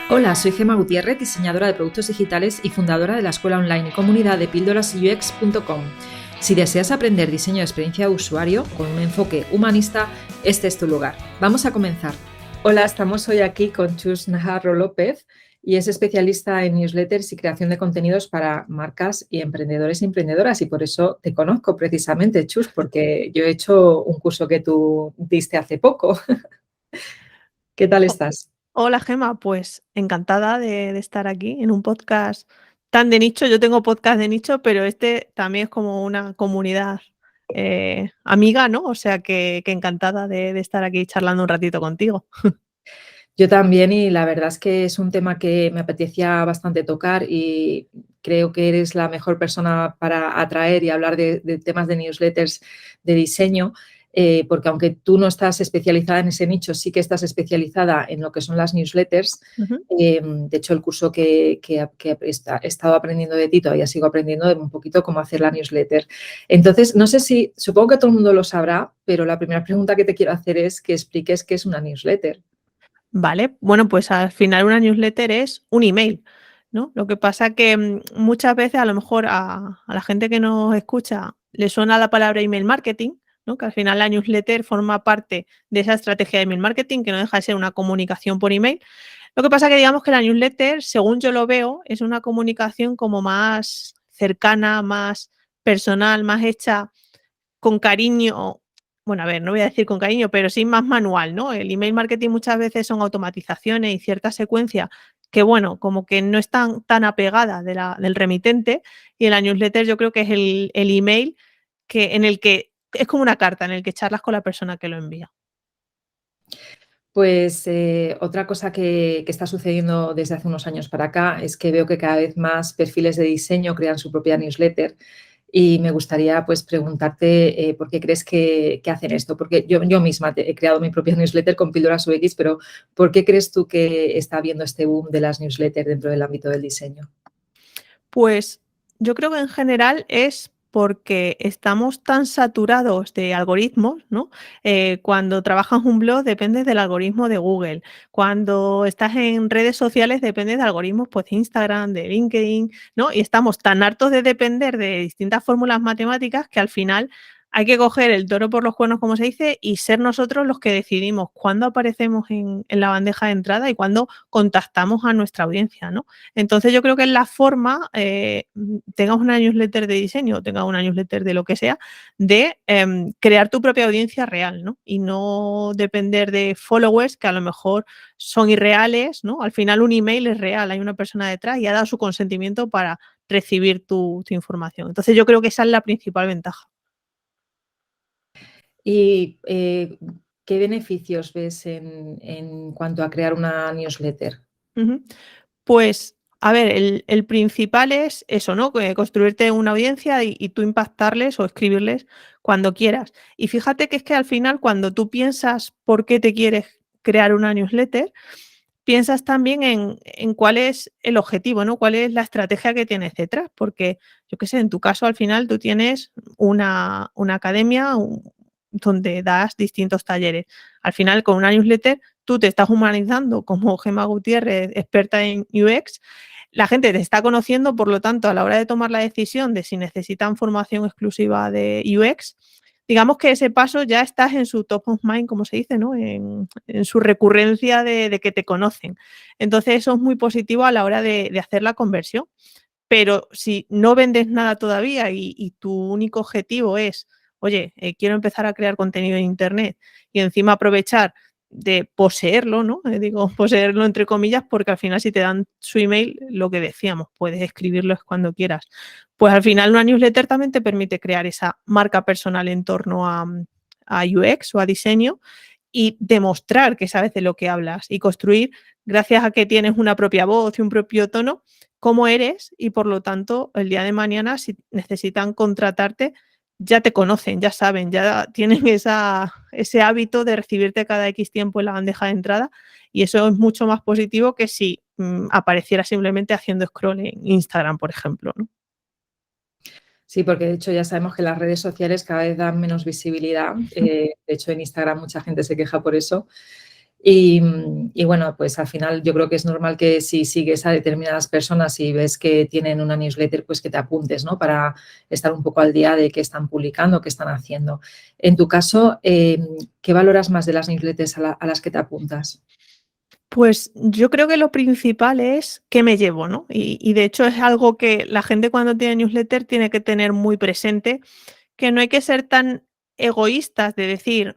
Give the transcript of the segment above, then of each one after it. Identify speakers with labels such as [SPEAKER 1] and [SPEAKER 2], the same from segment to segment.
[SPEAKER 1] Hola, soy Gemma Gutiérrez, diseñadora de productos digitales y fundadora de la escuela online y comunidad de píldorasux.com. Si deseas aprender diseño de experiencia de usuario con un enfoque humanista, este es tu lugar. Vamos a comenzar. Hola, estamos hoy aquí con Chus Najarro López y es especialista en newsletters y creación de contenidos para marcas y emprendedores y emprendedoras, y por eso te conozco precisamente, Chus, porque yo he hecho un curso que tú diste hace poco. ¿Qué tal
[SPEAKER 2] Oh,
[SPEAKER 1] estás?
[SPEAKER 2] hola Gema, pues encantada de estar aquí en un podcast tan de nicho. Yo tengo podcast de nicho, pero este también es como una comunidad amiga, ¿no? O sea que encantada de estar aquí charlando un ratito contigo.
[SPEAKER 1] Yo también, y la verdad es que es un tema que me apetecía bastante tocar y creo que eres la mejor persona para atraer y hablar de temas de newsletters de diseño, porque aunque tú no estás especializada en ese nicho, sí que estás especializada en lo que son las newsletters.
[SPEAKER 2] Ujú.
[SPEAKER 1] De hecho, el curso que he estado aprendiendo de ti, todavía sigo aprendiendo de un poquito cómo hacer la newsletter. Entonces, no sé si, supongo que todo el mundo lo sabrá, pero la primera pregunta que te quiero hacer es que expliques qué es una newsletter.
[SPEAKER 2] Vale, bueno, pues al final una newsletter es un email, ¿no? Lo que pasa que muchas veces a lo mejor a la gente que nos escucha le suena la palabra email marketing, ¿no? Que al final la newsletter forma parte de esa estrategia de email marketing, que no deja de ser una comunicación por email. Lo que pasa que digamos que la newsletter, según yo lo veo, es una comunicación como más cercana, más personal, más hecha con cariño. Bueno, a ver, no voy a decir con cariño, pero sí más manual, ¿no? El email marketing muchas veces son automatizaciones y cierta secuencia que, bueno, como que no están tan apegada del remitente, y en la newsletter yo creo que es el email en el que es como una carta en el que charlas con la persona que lo envía.
[SPEAKER 1] Pues otra cosa que está sucediendo desde hace unos años para acá es que veo que cada vez más perfiles de diseño crean su propia newsletter, y me gustaría pues preguntarte por qué crees que hacen esto, porque yo misma he creado mi propia newsletter con Píldoras UX, pero ¿por qué crees tú que está habiendo este boom de las newsletters dentro del ámbito del diseño?
[SPEAKER 2] Pues yo creo que en general es porque estamos tan saturados de algoritmos, ¿no? Cuando trabajas un blog dependes del algoritmo de Google. Cuando estás en redes sociales dependes de algoritmos pues, de Instagram, de LinkedIn, ¿no? Y estamos tan hartos de depender de distintas fórmulas matemáticas que al final hay que coger el toro por los cuernos, como se dice, y ser nosotros los que decidimos cuándo aparecemos en la bandeja de entrada y cuándo contactamos a nuestra audiencia, ¿no? Entonces yo creo que es la forma, tengas una newsletter de diseño o tengas una newsletter de lo que sea, de crear tu propia audiencia real, ¿no? Y no depender de followers que a lo mejor son irreales, ¿no? Al final un email es real, hay una persona detrás y ha dado su consentimiento para recibir tu información. Entonces yo creo que esa es la principal ventaja.
[SPEAKER 1] ¿Y qué beneficios ves en cuanto a crear una newsletter?
[SPEAKER 2] Ujú. Pues, a ver, el principal es eso, ¿no? Que construirte una audiencia y tú impactarles o escribirles cuando quieras. Y fíjate que es que al final, cuando tú piensas por qué te quieres crear una newsletter, piensas también en cuál es el objetivo, ¿no? Cuál es la estrategia que tienes detrás. Porque, yo qué sé, en tu caso, al final tú tienes una academia donde das distintos talleres. Al final, con una newsletter, tú te estás humanizando como Gemma Gutiérrez, experta en UX. La gente te está conociendo, por lo tanto, a la hora de tomar la decisión de si necesitan formación exclusiva de UX, digamos que ese paso ya estás en su top of mind, como se dice, ¿no? En su recurrencia de que te conocen. Entonces, eso es muy positivo a la hora de hacer la conversión. Pero si no vendes nada todavía y tu único objetivo es, oye, quiero empezar a crear contenido en Internet y encima aprovechar de poseerlo, ¿no? Digo, poseerlo entre comillas, porque al final si te dan su email, lo que decíamos, puedes escribirlo cuando quieras. Pues al final una newsletter también te permite crear esa marca personal en torno a UX o a diseño y demostrar que sabes de lo que hablas y construir, gracias a que tienes una propia voz y un propio tono, cómo eres, y por lo tanto el día de mañana si necesitan contratarte ya te conocen, ya saben, ya tienen ese hábito de recibirte cada X tiempo en la bandeja de entrada, y eso es mucho más positivo que si apareciera simplemente haciendo scroll en Instagram, por ejemplo, ¿no?
[SPEAKER 1] Sí, porque de hecho ya sabemos que las redes sociales cada vez dan menos visibilidad. De hecho, en Instagram mucha gente se queja por eso. Y bueno, pues al final yo creo que es normal que si sigues a determinadas personas y ves que tienen una newsletter, pues que te apuntes, ¿no? Para estar un poco al día de qué están publicando, qué están haciendo. En tu caso, ¿qué valoras más de las newsletters a las que te apuntas?
[SPEAKER 2] Pues yo creo que lo principal es qué me llevo, ¿no? Y de hecho es algo que la gente cuando tiene newsletter tiene que tener muy presente, que no hay que ser tan egoístas de decir,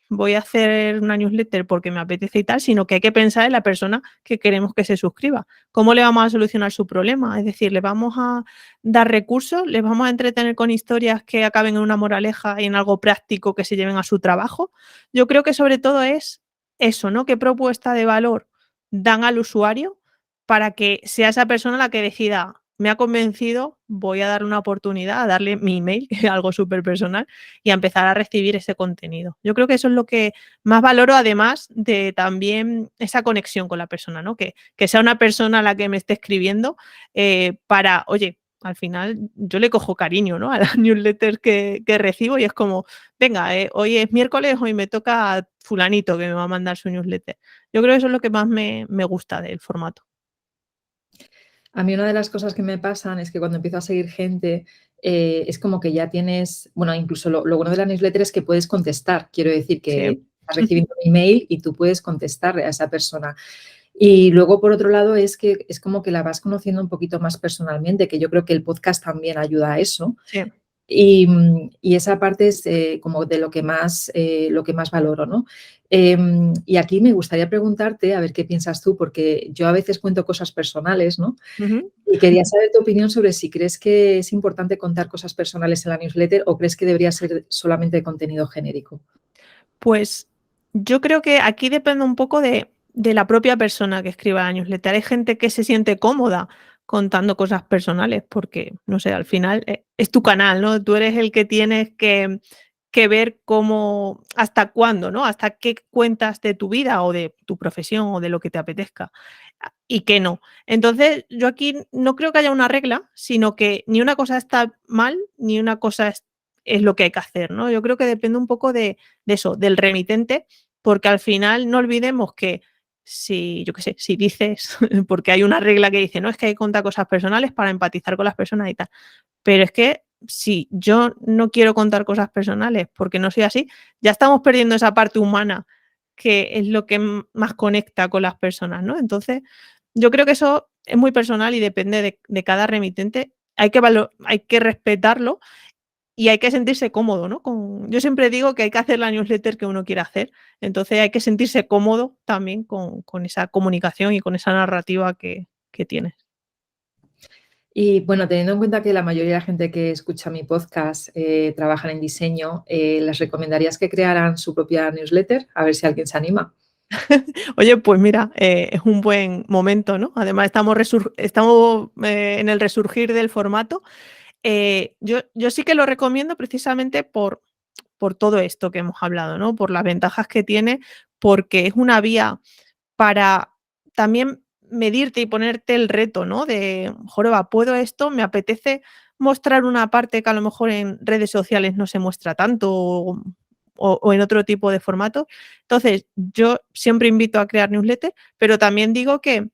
[SPEAKER 2] voy a hacer una newsletter porque me apetece y tal, sino que hay que pensar en la persona que queremos que se suscriba. ¿Cómo le vamos a solucionar su problema? Es decir, ¿le vamos a dar recursos? ¿Les vamos a entretener con historias que acaben en una moraleja y en algo práctico que se lleven a su trabajo? Yo creo que sobre todo es eso, ¿no? ¿Qué propuesta de valor dan al usuario para que sea esa persona la que decida, me ha convencido, voy a darle una oportunidad, a darle mi email, que es algo súper personal, y a empezar a recibir ese contenido? Yo creo que eso es lo que más valoro, además de también esa conexión con la persona, ¿no? Que sea una persona a la que me esté escribiendo para, oye, al final yo le cojo cariño, ¿no? A las newsletters que recibo y es como, venga, hoy es miércoles, hoy me toca a fulanito que me va a mandar su newsletter. Yo creo que eso es lo que más me gusta del formato.
[SPEAKER 1] A mí una de las cosas que me pasan es que cuando empiezo a seguir gente, es como que ya tienes, bueno, incluso lo bueno de la newsletter es que puedes contestar. Quiero decir que
[SPEAKER 2] Sí.
[SPEAKER 1] estás recibiendo un email y tú puedes contestarle a esa persona. Y luego, por otro lado, es que es como que la vas conociendo un poquito más personalmente, que yo creo que el podcast también ayuda a eso.
[SPEAKER 2] Sí.
[SPEAKER 1] Y esa parte es como de lo que más valoro, ¿no? Y aquí me gustaría preguntarte, a ver qué piensas tú, porque yo a veces cuento cosas personales, ¿no?
[SPEAKER 2] Ujú.
[SPEAKER 1] Y quería saber tu opinión sobre si crees que es importante contar cosas personales en la newsletter o crees que debería ser solamente contenido genérico.
[SPEAKER 2] Pues yo creo que aquí depende un poco de la propia persona que escriba la newsletter. Hay gente que se siente cómoda contando cosas personales porque, no sé, al final es tu canal, ¿no? Tú eres el que tienes que ver cómo, hasta cuándo, ¿no? Hasta qué cuentas de tu vida o de tu profesión o de lo que te apetezca y qué no. Entonces, yo aquí no creo que haya una regla, sino que ni una cosa está mal, ni una cosa es lo que hay que hacer, ¿no? Yo creo que depende un poco de eso, del remitente, porque al final no olvidemos que si, yo qué sé, si dices, porque hay una regla que dice, no, es que hay que contar cosas personales para empatizar con las personas y tal, pero es que si yo no quiero contar cosas personales porque no soy así, ya estamos perdiendo esa parte humana que es lo que más conecta con las personas, ¿no? Entonces, yo creo que eso es muy personal y depende de cada remitente. Hay que respetarlo y hay que sentirse cómodo, ¿no? Yo siempre digo que hay que hacer la newsletter que uno quiera hacer, entonces hay que sentirse cómodo también con esa comunicación y con esa narrativa que tienes.
[SPEAKER 1] Y bueno, teniendo en cuenta que la mayoría de la gente que escucha mi podcast trabajan en diseño, ¿les recomendarías que crearan su propia newsletter? A ver si alguien se anima.
[SPEAKER 2] Oye, pues mira, es un buen momento, ¿no? Además estamos en el resurgir del formato. Yo sí que lo recomiendo precisamente por todo esto que hemos hablado, ¿no? Por las ventajas que tiene, porque es una vía para también medirte y ponerte el reto, ¿no? De, joroba, ¿puedo esto? ¿Me apetece mostrar una parte que a lo mejor en redes sociales no se muestra tanto o en otro tipo de formato? Entonces, yo siempre invito a crear newsletter, pero también digo que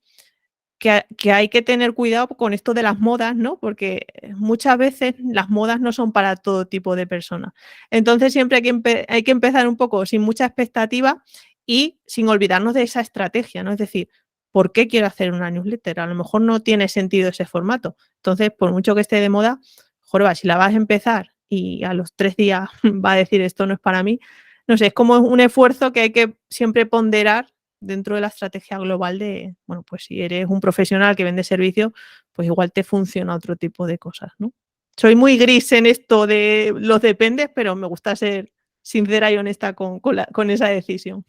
[SPEAKER 2] hay que tener cuidado con esto de las modas, ¿no? Porque muchas veces las modas no son para todo tipo de personas. Entonces siempre hay que empezar un poco sin mucha expectativa y sin olvidarnos de esa estrategia, ¿no? Es decir, ¿por qué quiero hacer una newsletter? A lo mejor no tiene sentido ese formato. Entonces, por mucho que esté de moda, joroba, si la vas a empezar y a los 3 días va a decir esto no es para mí, no sé, es como un esfuerzo que hay que siempre ponderar dentro de la estrategia global de, bueno, pues si eres un profesional que vende servicios, pues igual te funciona otro tipo de cosas, ¿no? Soy muy gris en esto de los dependes, pero me gusta ser sincera y honesta con esa decisión.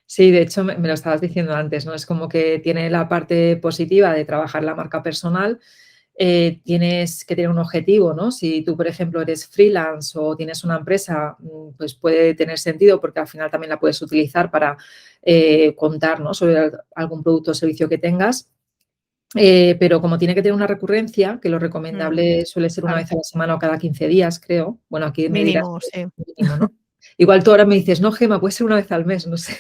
[SPEAKER 1] Sí, de hecho, me lo estabas diciendo antes, ¿no? Es como que tiene la parte positiva de trabajar la marca personal, tienes que tener un objetivo, ¿no? Si tú, por ejemplo, eres freelance o tienes una empresa, pues puede tener sentido porque al final también la puedes utilizar para contar, ¿no? Sobre algún producto o servicio que tengas. Pero como tiene que tener una recurrencia, que lo
[SPEAKER 2] Mm,
[SPEAKER 1] recomendable suele ser una
[SPEAKER 2] claro,
[SPEAKER 1] vez a la semana o cada 15 días, creo. Bueno, aquí me dirás
[SPEAKER 2] mínimo, sí.
[SPEAKER 1] mínimo, ¿no? Igual tú ahora me dices, no, Gemma, puede ser una vez al mes, no sé.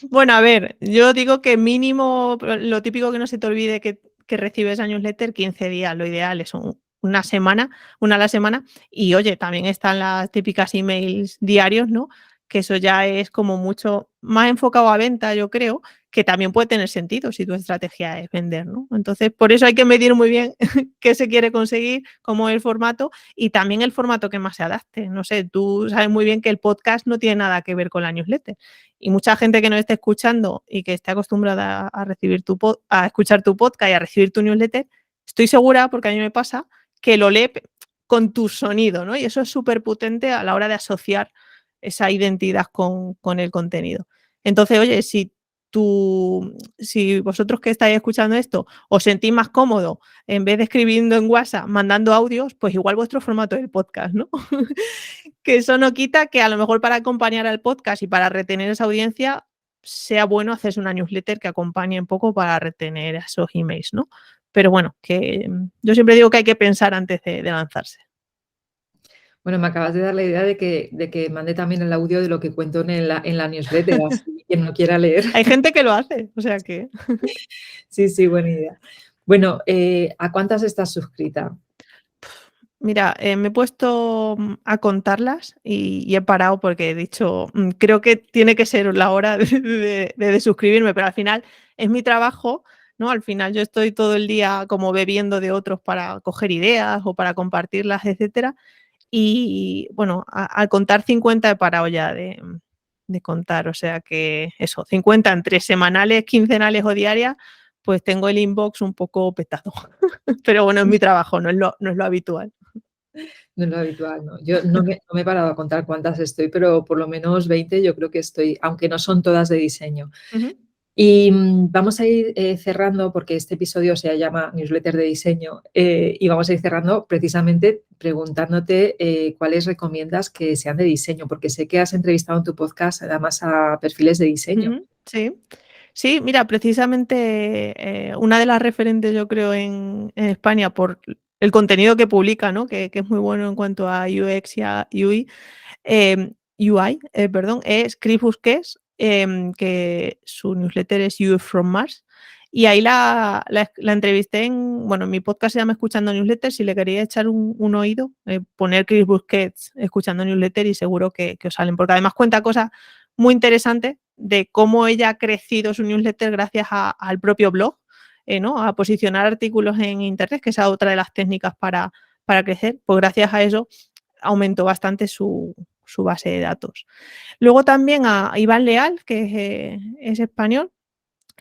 [SPEAKER 2] Bueno, a ver, yo digo que mínimo, lo típico que no se te olvide que recibes la newsletter, 15 días, lo ideal es una semana, una a la semana. Y oye, también están las típicas emails diarios, ¿no? Que eso ya es como mucho más enfocado a venta, yo creo, que también puede tener sentido si tu estrategia es vender, ¿no? Entonces, por eso hay que medir muy bien qué se quiere conseguir, cómo es el formato y también el formato que más se adapte. No sé, tú sabes muy bien que el podcast no tiene nada que ver con la newsletter. Y mucha gente que nos esté escuchando y que esté acostumbrada a recibir a escuchar tu podcast y a recibir tu newsletter, estoy segura, porque a mí me pasa, que lo lee con tu sonido, ¿no? Y eso es súper potente a la hora de asociar esa identidad con el contenido. Entonces, oye, si vosotros que estáis escuchando esto os sentís más cómodo en vez de escribiendo en WhatsApp, mandando audios, pues igual vuestro formato es el podcast, ¿no? Que eso no quita que a lo mejor para acompañar al podcast y para retener esa audiencia sea bueno hacerse una newsletter que acompañe un poco para retener esos emails, ¿no? Pero bueno, que yo siempre digo que hay que pensar antes de lanzarse.
[SPEAKER 1] Bueno, me acabas de dar la idea de que mande también el audio de lo que cuento en la newsletter, así quien no quiera leer.
[SPEAKER 2] Hay gente que lo hace, o sea que...
[SPEAKER 1] Sí, sí, buena idea. Bueno, ¿a cuántas estás suscrita?
[SPEAKER 2] Mira, me he puesto a contarlas y he parado porque he dicho, creo que tiene que ser la hora de suscribirme, pero al final es mi trabajo, ¿no? Al final yo estoy todo el día como bebiendo de otros para coger ideas o para compartirlas, etcétera. Y bueno, al contar 50 he parado ya de contar, o sea que eso, 50 entre semanales, quincenales o diarias, pues tengo el inbox un poco petado. Pero bueno, es mi trabajo, no es lo habitual.
[SPEAKER 1] No es lo habitual, ¿no? Yo no me he parado a contar cuántas estoy, pero por lo menos 20 yo creo que estoy, aunque no son todas de diseño.
[SPEAKER 2] Ujú.
[SPEAKER 1] Y vamos a ir cerrando, porque este episodio se llama Newsletter de Diseño, y vamos a ir cerrando precisamente preguntándote cuáles recomiendas que sean de diseño, porque sé que has entrevistado en tu podcast además a perfiles de diseño.
[SPEAKER 2] Ujú, sí. Sí, mira, precisamente una de las referentes, yo creo, en España por el contenido que publica, ¿no? Que es muy bueno en cuanto a UX y a UI, perdón, es Chris Busquets, que su newsletter es You from Mars. Y ahí la entrevisté bueno, en mi podcast se llama Escuchando Newsletter, si le quería echar un oído, poner Chris Busquets Escuchando Newsletter y seguro que os salen, porque además cuenta cosas muy interesantes de cómo ella ha crecido su newsletter gracias al propio blog, ¿no? A posicionar artículos en internet, que esa es otra de las técnicas para crecer, pues gracias a eso aumentó bastante su base de datos. Luego también a Iván Leal, que es español.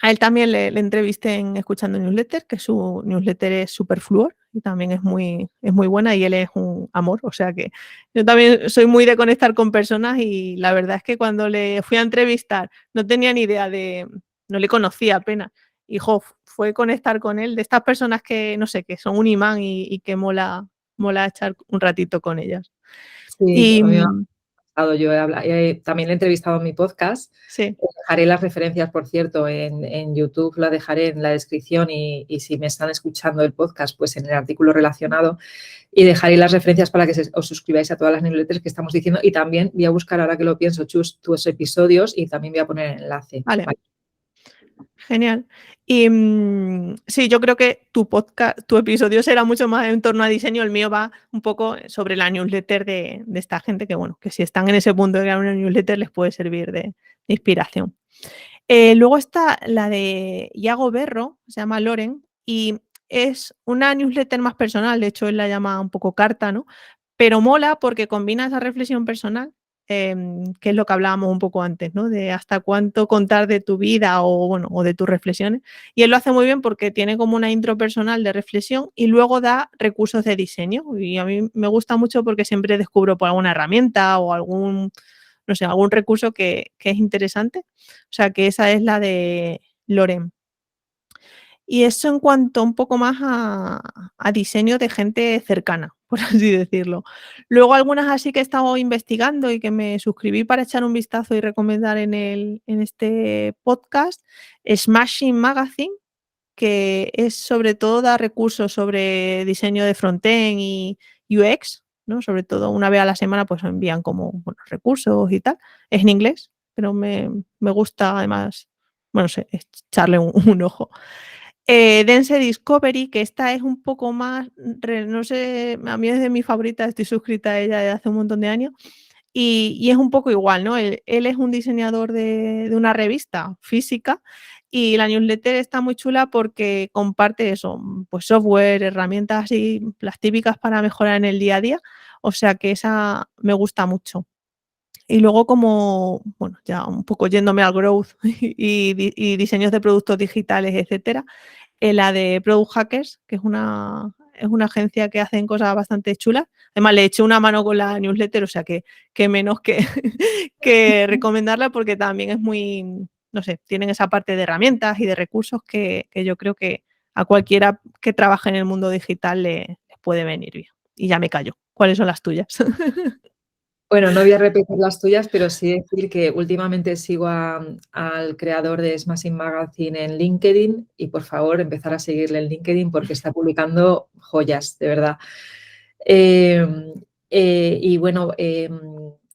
[SPEAKER 2] A él también le entrevisté en Escuchando Newsletter, que su newsletter es Superfluor y también es muy buena y él es un amor. O sea que yo también soy muy de conectar con personas y la verdad es que cuando le fui a entrevistar no tenía ni idea no le conocía apenas. Y fue conectar con él, de estas personas que, no sé, que son un imán y que mola echar un ratito con ellas.
[SPEAKER 1] Sí,
[SPEAKER 2] Y
[SPEAKER 1] a mí me ha pasado. Yo también le he entrevistado en mi podcast.
[SPEAKER 2] sí.
[SPEAKER 1] Dejaré las referencias, por cierto, en YouTube, la dejaré en la descripción y si me están escuchando el podcast, pues en el artículo relacionado. Y dejaré las referencias para que os suscribáis a todas las newsletters que estamos diciendo. Y también voy a buscar, ahora que lo pienso, tus episodios y también voy a poner el enlace.
[SPEAKER 2] Vale.
[SPEAKER 1] Vale.
[SPEAKER 2] Genial. Y sí, yo creo que tu episodio será mucho más en torno a diseño. El mío va un poco sobre la newsletter de esta gente que, bueno, que si están en ese punto de crear una newsletter les puede servir de inspiración. Luego está la de Iago Berro, se llama Loren, y es una newsletter más personal. De hecho, él la llama un poco carta, ¿no? Pero mola porque combina esa reflexión personal, que es lo que hablábamos un poco antes, ¿no? De hasta cuánto contar de tu vida o, bueno, o de tus reflexiones. Y él lo hace muy bien porque tiene como una intro personal de reflexión y luego da recursos de diseño. Y a mí me gusta mucho porque siempre descubro por alguna herramienta o no sé, algún recurso que es interesante. O sea que esa es la de Loren. Y eso en cuanto un poco más a diseño de gente cercana, por así decirlo. Luego algunas así que he estado investigando y que me suscribí para echar un vistazo y recomendar en este podcast, Smashing Magazine, que es sobre todo da recursos sobre diseño de frontend y UX, ¿no? Sobre todo una vez a la semana pues envían como recursos y tal. Es en inglés, pero me gusta además, bueno, no sé, echarle un ojo. Dense Discovery, que esta es un poco más, no sé, a mí es de mis favoritas, estoy suscrita a ella desde hace un montón de años. Y es un poco igual, ¿no? Él es un diseñador de una revista física y la newsletter está muy chula porque comparte eso, pues software, herramientas así, las típicas para mejorar en el día a día. O sea que esa me gusta mucho. Y luego como, bueno, ya un poco yéndome al growth y diseños de productos digitales, etcétera, la de Product Hackers, que es una agencia que hacen cosas bastante chulas. Además, le eché una mano con la newsletter, o sea que menos que, que recomendarla porque también es muy, no sé, tienen esa parte de herramientas y de recursos que yo creo que a cualquiera que trabaje en el mundo digital les puede venir bien. Y ya me callo. ¿Cuáles son las tuyas?
[SPEAKER 1] Bueno, no voy a repetir las tuyas, pero sí decir que últimamente sigo al creador de Smashing Magazine en LinkedIn y por favor empezar a seguirle en LinkedIn porque está publicando joyas, de verdad. Y bueno,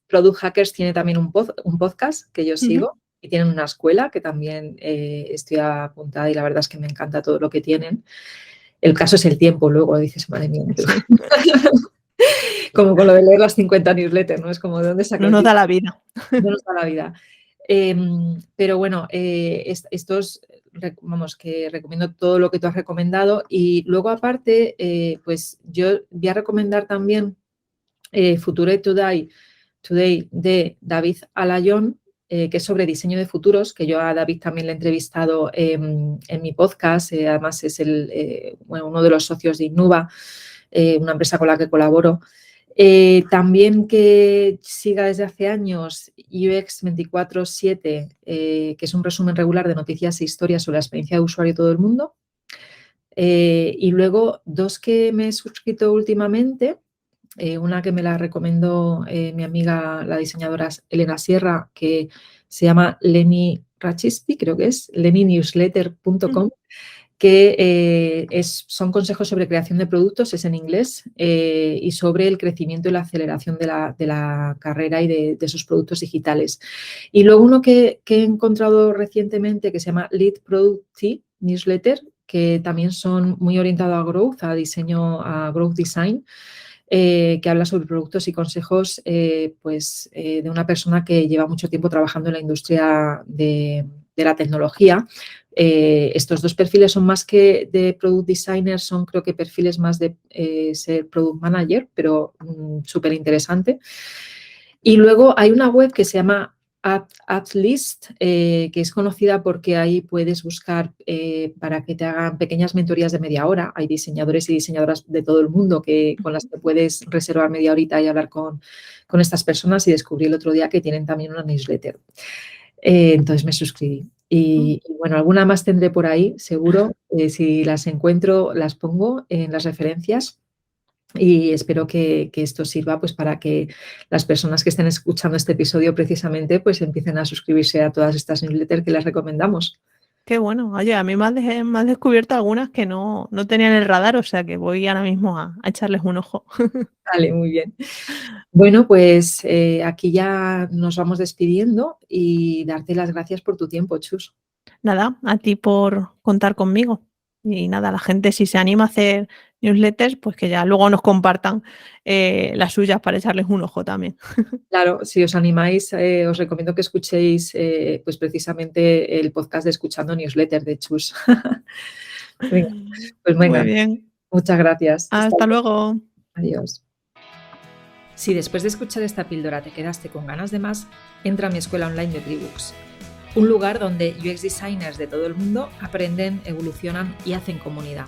[SPEAKER 1] Product Hackers tiene también un podcast que yo sigo y tienen una escuela que también estoy apuntada y la verdad es que me encanta todo lo que tienen. El caso es el tiempo, luego dices, madre mía. Sí. Como con lo de leer las 50 newsletters, ¿no? Es como, ¿de dónde saco
[SPEAKER 2] no nos da la vida.
[SPEAKER 1] No nos da la vida. Pero bueno, estos, vamos, que recomiendo todo lo que tú has recomendado. Y luego, aparte, pues yo voy a recomendar también Future Today de David Alayón, que es sobre diseño de futuros, que yo a David también le he entrevistado en mi podcast. Además, es uno de los socios de Innuba, una empresa con la que colaboro. También que siga desde hace años UX 24/7, que es un resumen regular de noticias e historias sobre la experiencia de usuario de todo el mundo. Y luego dos que me he suscrito últimamente, una que me la recomendó mi amiga, la diseñadora Elena Sierra, que se llama Leni Rachisti, creo que es, leninewsletter.com. Que son consejos sobre creación de productos, es en inglés, y sobre el crecimiento y la aceleración de la carrera y de esos productos digitales. Y luego uno que he encontrado recientemente que se llama Lead Product Newsletter, que también son muy orientados a growth, a diseño, a growth design, que habla sobre productos y consejos de una persona que lleva mucho tiempo trabajando en la industria de la tecnología. Estos dos perfiles son más que de product designer, son creo que perfiles más de ser product manager, pero súper interesante. Y luego hay una web que se llama Atlist, que es conocida porque ahí puedes buscar para que te hagan pequeñas mentorías de media hora. Hay diseñadores y diseñadoras de todo el mundo con las que puedes reservar media horita y hablar con estas personas, y descubrí el otro día que tienen también una newsletter. Entonces me suscribí. Y bueno, alguna más tendré por ahí, seguro. Si las encuentro, las pongo en las referencias. Y espero que esto sirva pues para que las personas que estén escuchando este episodio precisamente pues empiecen a suscribirse a todas estas newsletters que les recomendamos.
[SPEAKER 2] Qué bueno. Oye, a mí me has descubierto algunas que no tenían el radar, o sea que voy ahora mismo a echarles un ojo.
[SPEAKER 1] Vale, muy bien. Bueno, pues aquí ya nos vamos despidiendo y darte las gracias por tu tiempo, Chus.
[SPEAKER 2] Nada, a ti por contar conmigo. Y nada, la gente si se anima a hacer newsletters, pues que ya luego nos compartan las suyas para echarles un ojo también.
[SPEAKER 1] Claro, si os animáis, os recomiendo que escuchéis pues precisamente el podcast de Escuchando Newsletter de Chus. Venga, pues venga,
[SPEAKER 2] muy bien.
[SPEAKER 1] Muchas gracias.
[SPEAKER 2] Hasta luego.
[SPEAKER 1] Adiós. Si después de escuchar esta píldora te quedaste con ganas de más, entra a mi escuela online de Tribooks, un lugar donde UX designers de todo el mundo aprenden, evolucionan y hacen comunidad.